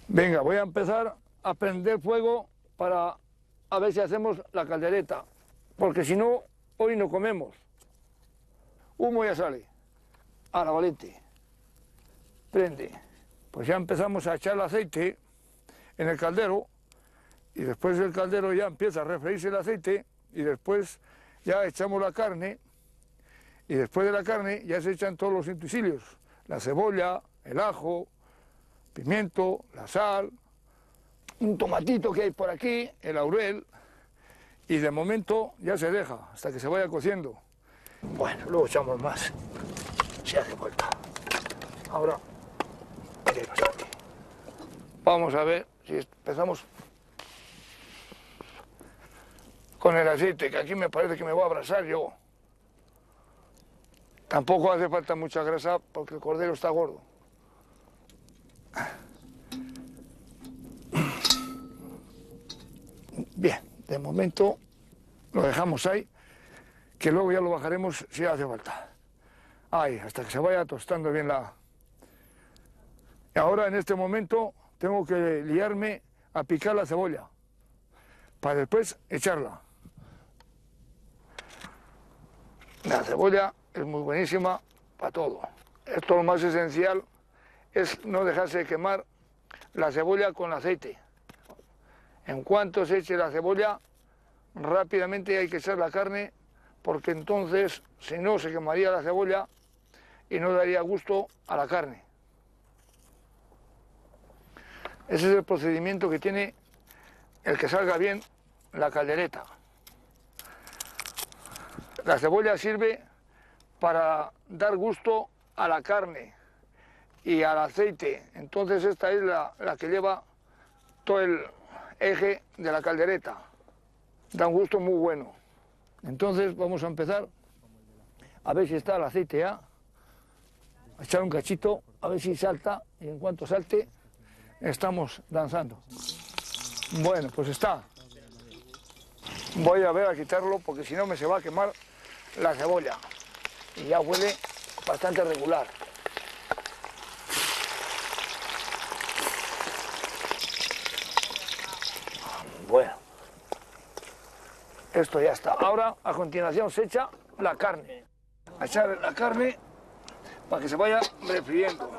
Venga, voy a empezar a prender fuego para a ver si hacemos la caldereta, porque si no, hoy no comemos. Humo ya sale. A la valiente. Prende. Pues ya empezamos a echar el aceite en el caldero y después del caldero ya empieza a refreírse el aceite y después ya echamos la carne y después de la carne ya se echan todos los utensilios, la cebolla, el ajo, pimiento, la sal, un tomatito que hay por aquí, el laurel, y de momento ya se deja hasta que se vaya cociendo. Bueno, luego echamos más, si hace falta. Ahora, miré bastante. Vamos a ver si empezamos con el aceite, que aquí me parece que me voy a abrasar yo. Tampoco hace falta mucha grasa porque el cordero está gordo. Bien, de momento lo dejamos ahí, que luego ya lo bajaremos si hace falta. Ahí, hasta que se vaya tostando bien la... Y ahora en este momento tengo que liarme a picar la cebolla, para después echarla. La cebolla es muy buenísima para todo. Esto lo más esencial es no dejarse quemar la cebolla con aceite. En cuanto se eche la cebolla, rápidamente hay que echar la carne, porque entonces, si no, se quemaría la cebolla y no daría gusto a la carne. Ese es el procedimiento que tiene el que salga bien la caldereta. La cebolla sirve para dar gusto a la carne y al aceite. Entonces esta es la que lleva todo el eje de la caldereta. Da un gusto muy bueno. Entonces vamos a empezar a ver si está el aceite ya. A echar un cachito, a ver si salta, y en cuanto salte estamos danzando. Bueno, pues está. Voy a ver a quitarlo porque si no me se va a quemar la cebolla. Y ya huele bastante regular. Bueno, esto ya está. Ahora, a continuación, se echa la carne. A echar la carne para que se vaya refriendo.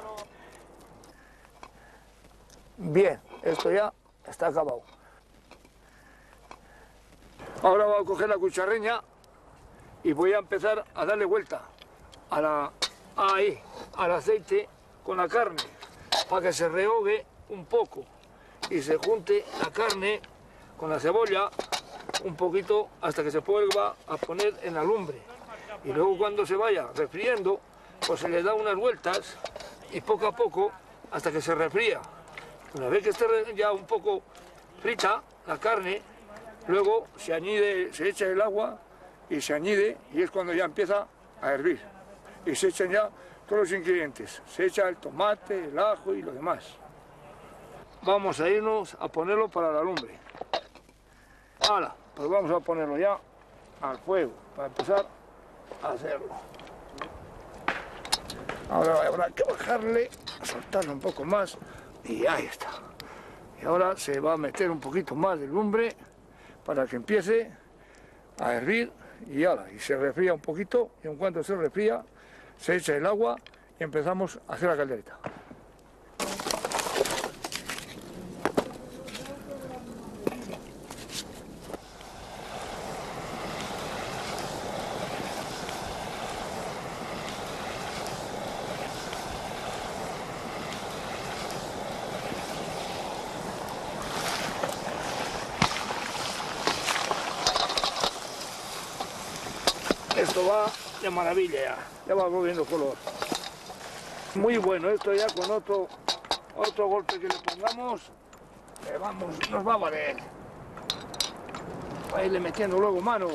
Bien, esto ya está acabado. Ahora voy a coger la cucharreña y voy a empezar a darle vuelta al aceite con la carne, para que se rehogue un poco y se junte la carne con la cebolla un poquito hasta que se vuelva a poner en la lumbre. Y luego cuando se vaya refriendo, pues se le da unas vueltas y poco a poco hasta que se refría. Una vez que esté ya un poco frita la carne, luego se echa el agua y se añade, y es cuando ya empieza a hervir. Y se echan ya todos los ingredientes. Se echa el tomate, el ajo y lo demás. Vamos a irnos a ponerlo para la lumbre. Ahora, pues vamos a ponerlo ya al fuego para empezar a hacerlo. Ahora habrá que bajarle, soltarlo un poco más y ahí está. Y ahora se va a meter un poquito más de lumbre para que empiece a hervir y se refría un poquito, y en cuanto se refría se echa el agua y empezamos a hacer la caldereta. Esto va de maravilla ya va cogiendo color. Muy bueno, esto ya con otro golpe que le pongamos, nos va a valer. Para irle metiendo luego mano.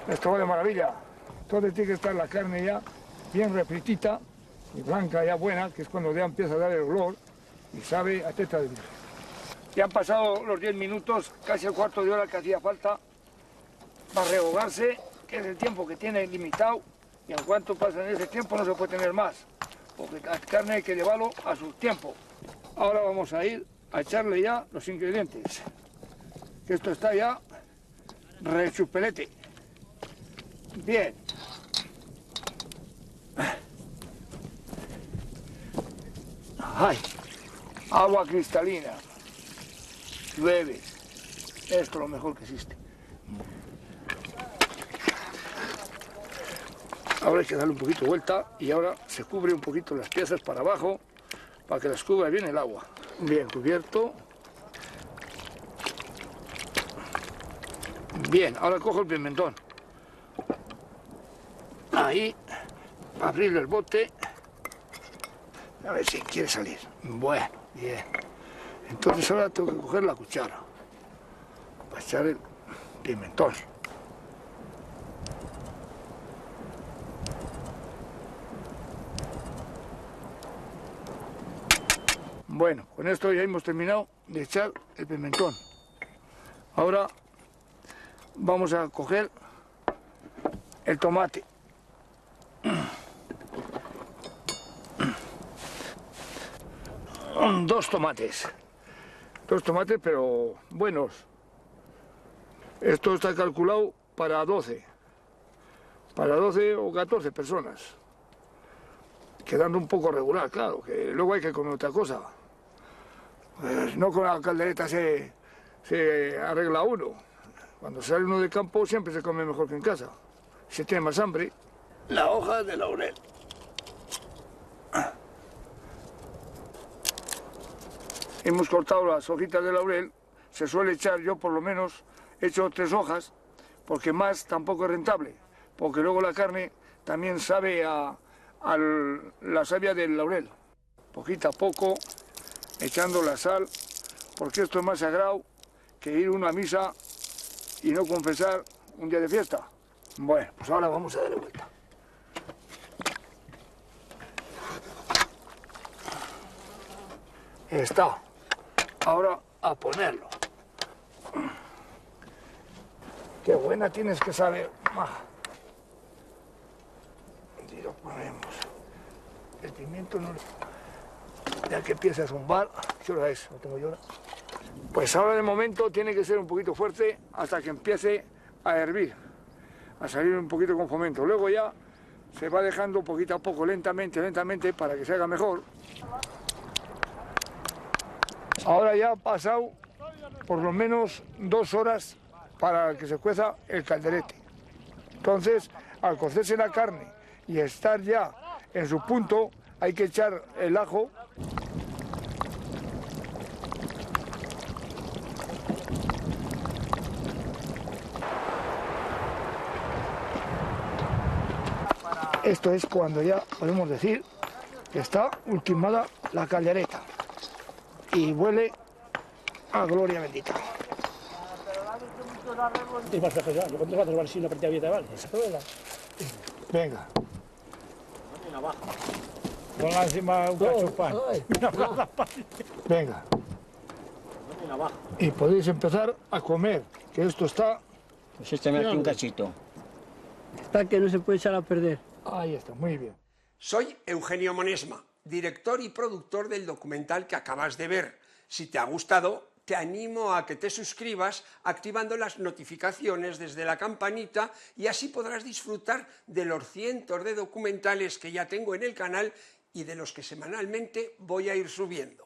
Esto va de maravilla. Entonces tiene que estar la carne ya bien refritita y blanca ya buena, que es cuando ya empieza a dar el olor y sabe a teta de virgen. Ya han pasado los 10 minutos, casi el cuarto de hora que hacía falta para rehogarse, que es el tiempo que tiene limitado, y en cuanto pasa en ese tiempo no se puede tener más, porque la carne hay que llevarlo a su tiempo. Ahora vamos a ir a echarle ya los ingredientes. Que esto está ya rechupelete. Bien. Ay, agua cristalina. Llueve. Esto es lo mejor que existe. Ahora hay que darle un poquito de vuelta y ahora se cubre un poquito las piezas para abajo para que las cubra bien el agua. Bien cubierto. Bien, ahora cojo el pimentón. Ahí, para abrirle el bote. A ver si quiere salir. Bueno, bien. Entonces ahora tengo que coger la cuchara para echar el pimentón. Bueno, con esto ya hemos terminado de echar el pimentón. Ahora vamos a coger el tomate. Dos tomates, pero buenos. Esto está calculado para 12 o 14 personas, quedando un poco regular, claro, que luego hay que comer otra cosa. No con la caldereta se arregla uno. Cuando sale uno de campo siempre se come mejor que en casa. Se tiene más hambre. La hoja de laurel. Hemos cortado las hojitas de laurel. Se suele echar, yo por lo menos he hecho 3 hojas, porque más tampoco es rentable. Porque luego la carne también sabe a la savia del laurel. Poquito a poco, echando la sal, porque esto es más sagrado que ir uno a misa y no confesar un día de fiesta. Bueno, pues ahora vamos a darle vuelta. Está. Ahora a ponerlo. Qué buena tienes que saber, maja. Y lo ponemos. El pimiento no... Ya que empieza a zumbar, ¿qué hora es? Lo tengo yo ahora. Pues ahora de momento tiene que ser un poquito fuerte hasta que empiece a hervir, a salir un poquito con fomento. Luego ya se va dejando poquito a poco, lentamente, para que se haga mejor. Ahora ya ha pasado por lo menos 2 horas para que se cueza el calderete. Entonces, al cocerse la carne y estar ya en su punto, hay que echar el ajo. Esto es cuando ya podemos decir que está ultimada la caldereta y huele a gloria bendita. Venga. Ponla encima un cacho de pan. Venga. Y podéis empezar a comer, que esto está... Pues échame aquí un cachito. Está que no se puede echar a perder. Ahí está, muy bien. Soy Eugenio Monesma, director y productor del documental que acabas de ver. Si te ha gustado, te animo a que te suscribas activando las notificaciones desde la campanita y así podrás disfrutar de los cientos de documentales que ya tengo en el canal y de los que semanalmente voy a ir subiendo.